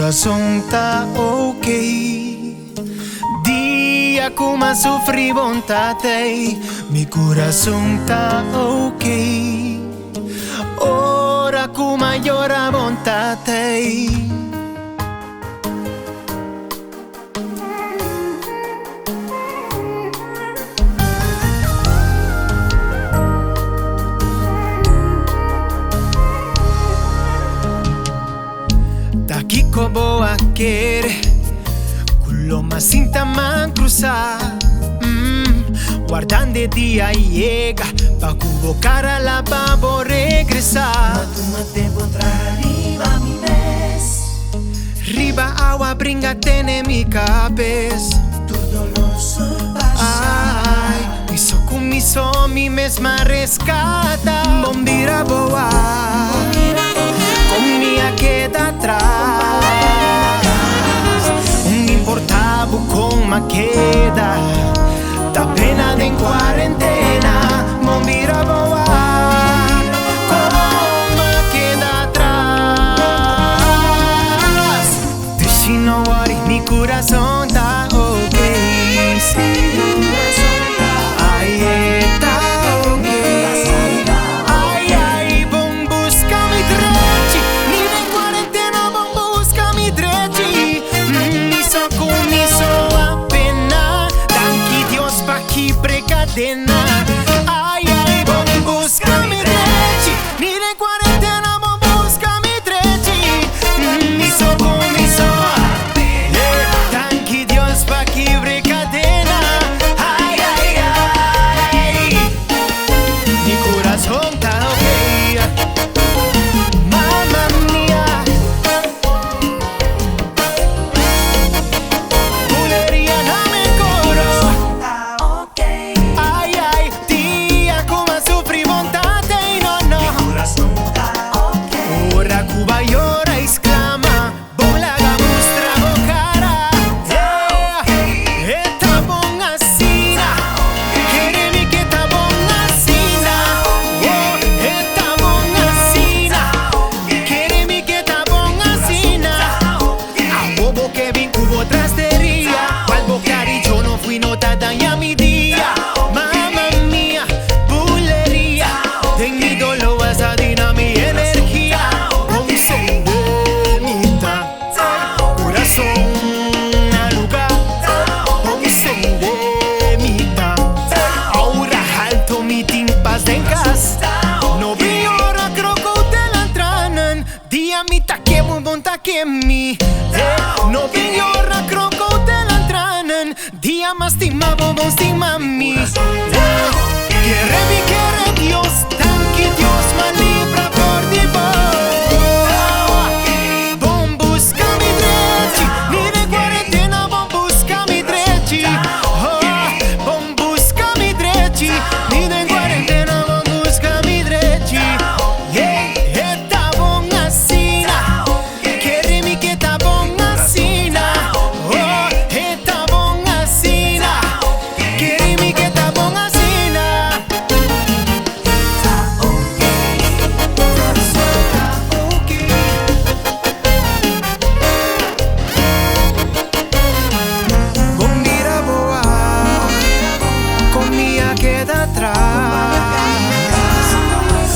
coração tá ok. Dia como sofri vontade, meu coração tá ok. Ora como llora vontade. Daqui como a querer, culo más cinta man cruzar. Guardando dia llega, pa cubo cara la babo regresar. Tu mate contra arriba mi vez. Riba agua bringa tiene mi cabeza. Tu dolor pasa. Ay, mi so mi mesma rescata. Bombira boa, con mi queda atrás. Un importavo con ma queda. Da pena de en cuarentena. Bombira boa, con ma queda atrás. Destino worry, mi corazón da ok. Ay, ay, bom, busca mi drechi. Ni de cuarentena, bom, busca mi drechi. Mi so, tanqui Dios pa' quiebre cadena. Ay, ay, ay, mi corazón está ok. Mamma mía, bulería no me coro. Cuba llora y exclama, bola mustra bocara. Esta bonga sina, quiere mi que esta bonga sina. Esta bonga sina, quiere mi que esta bonga sina. A bobo que vin hubo trastería, cual bocari yo no fui nota daña mi día. Mamma mía, bulería, ten mi dolor vas a dinar mi energía. Mita que monta que mi no vino ra croco de la entranan. Dia más stima bobo stima mi. Quiere mi quiere Dios, tanque Dios me libra por divor. Bom busca mi drechi, ni de cuarentena bom busca mi drechi. Bom busca mi drechi, ni de cuarentena bom busca mi drechi.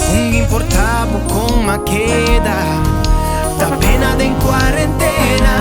Un importavo con ma queda, da pena de en cuarentena.